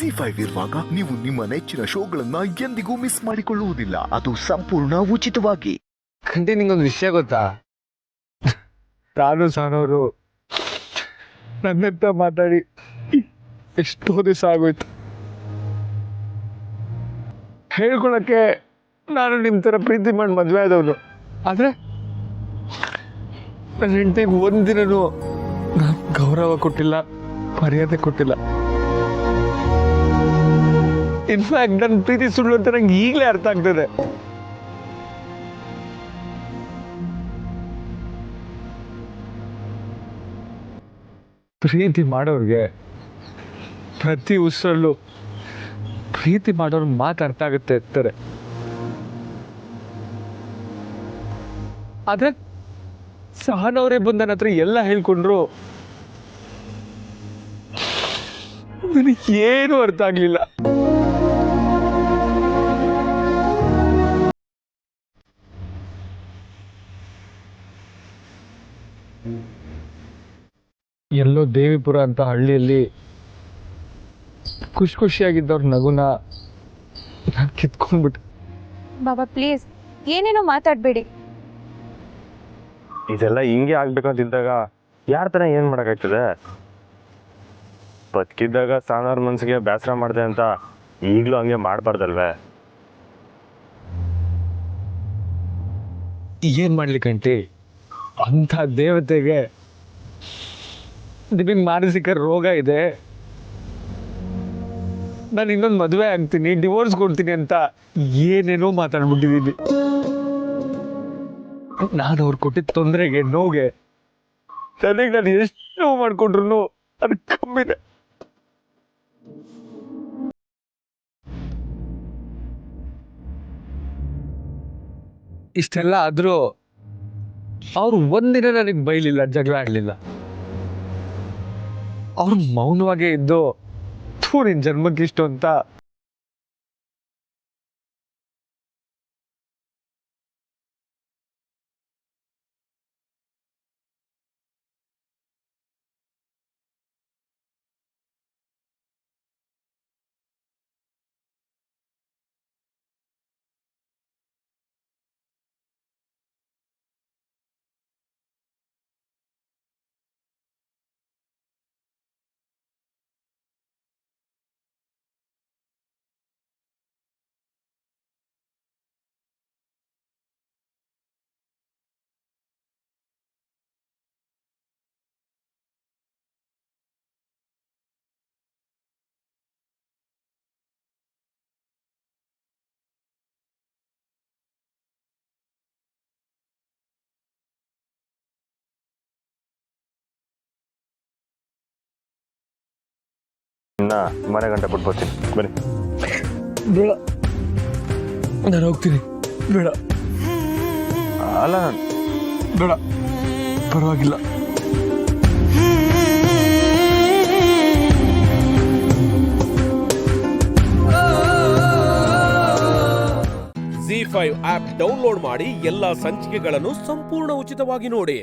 ಜಿ5 ಇರುವಾಗ ನೀವು ನಿಮ್ಮ ನೆಚ್ಚಿನ ಶೋಗಳನ್ನ ಎಂದಿಗೂ ಮಿಸ್ ಮಾಡಿಕೊಳ್ಳುವುದಿಲ್ಲ. ಅದು ಸಂಪೂರ್ಣ ಉಚಿತವಾಗಿ. ಖಂಡಿ ನಿಂಗೊಂದು ವಿಷಯ ಗೊತ್ತಾ? ನಾನು ಸಾನವರು ನನ್ನಂತ ಮಾತಾಡಿ ಎಷ್ಟೋ ದಿವಸ ಆಗೋಯ್ತು. ಹೇಳ್ಕೊಳಕ್ಕೆ ನಾನು ನಿಮ್ಮ ಥರ ಪ್ರೀತಿ ಮಾಡಿ ಮದುವೆ ಆದವನು. ಆದರೆ ನನ್ನ ಹೆಂಡತಿಗೆ ಒಂದಿನೂ ನಾನು ಗೌರವ ಕೊಟ್ಟಿಲ್ಲ, ಮರ್ಯಾದೆ ಕೊಟ್ಟಿಲ್ಲ. ಇನ್ಫ್ಯಾಕ್ಟ್ ನನ್ನ ಪ್ರೀತಿ ಸುಳ್ಳು ಅಂತ ನಂಗೆ ಈಗಲೇ ಅರ್ಥ ಆಗ್ತದೆ. ಪ್ರೀತಿ ಮಾಡೋರಿಗೆ ಪ್ರತಿ ಉಸಿರಲ್ಲೂ ಪ್ರೀತಿ ಮಾಡೋರ್ ಮಾತು ಅರ್ಥ ಆಗುತ್ತೆ ಇರ್ತಾರೆ. ಆದ್ರೆ ಸಹನವರೇ ಬಂದು ನನ್ನ ಹತ್ರ ಎಲ್ಲ ಹೇಳ್ಕೊಂಡ್ರು, ನನಗೆ ಏನು ಅರ್ಥ ಆಗ್ಲಿಲ್ಲ. ಎಲ್ಲೋ ದೇವಿಪುರ ಅಂತ ಹಳ್ಳಿಯಲ್ಲಿ ಖುಷಿಯಾಗಿದ್ದವ್ರ ನಗುನ ನಾನು ಕಿತ್ಕೊಂಡ್ಬಿಟ್ಟೆ. ಬಾಬಾ ಪ್ಲೀಸ್ ಏನೇನೋ ಮಾತಾಡಬೇಡಿ. ಇದೆಲ್ಲ ಹಿಂಗೆ ಆಗ್ಬೇಕಂತಿದ್ದಾಗ ಯಾರ ಥರ ಏನು ಮಾಡೋಕ್ಕಾಗ್ತದೆ? ಬದುಕಿದ್ದಾಗ ಸಾನವ್ರ ಮನಸ್ಸಿಗೆ ಬೇಸರ ಮಾಡಿದೆ ಅಂತ ಈಗಲೂ ಹಂಗೆ ಮಾಡಬಾರ್ದಲ್ವೇ? ಏನು ಮಾಡ್ಲಿಕ್ಕಂಟಿ, ಅಂಥ ದೇವತೆಗೆ ನಿಮಗೆ ಮಾನಸಿಕ ರೋಗ ಇದೆ, ನಾನು ಇನ್ನೊಂದು ಮದುವೆ ಆಗ್ತೀನಿ, ಡಿವೋರ್ಸ್ ಕೊಡ್ತೀನಿ ಅಂತ ಏನೇನೋ ಮಾತಾಡ್ಬಿಟ್ಟಿದ್ದೀನಿ. ನಾನು ಅವ್ರು ಕೊಟ್ಟಿದ್ದ ತೊಂದರೆಗೆ, ನೋವಿಗೆ ನನಗೆ ನಾನು ಎಷ್ಟು ನೋವು ಮಾಡ್ಕೊಂಡ್ರು ಅದು ಕಮ್ಮಿದೆ. ಇಷ್ಟೆಲ್ಲ ಆದರೂ ಅವ್ರು ಒಂದಿನ ನನಗೆ ಬೈಲಿಲ್ಲ, ಜಗಳ ಆಡಲಿಲ್ಲ. ಅವ್ರು ಮೌನವಾಗೇ ಇದ್ದು ನಿನ್ನ ಜನ್ಮಕ್ಕಿಷ್ಟು ಅಂತ ಮನೆ ಗಂಟೆ ಬಿಟ್ಬೋತೀನಿ, ಬನ್ನಿ. ಬೇಡ, ನಾನು ಹೋಗ್ತೀನಿ. ಬೇಡ ಅಲ್ಲ, ಬೇಡ, ಪರವಾಗಿಲ್ಲ. ಜಿ5 ಆಪ್ ಡೌನ್ಲೋಡ್ ಮಾಡಿ ಎಲ್ಲಾ ಸಂಚಿಕೆಗಳನ್ನು ಸಂಪೂರ್ಣ ಉಚಿತವಾಗಿ ನೋಡಿ.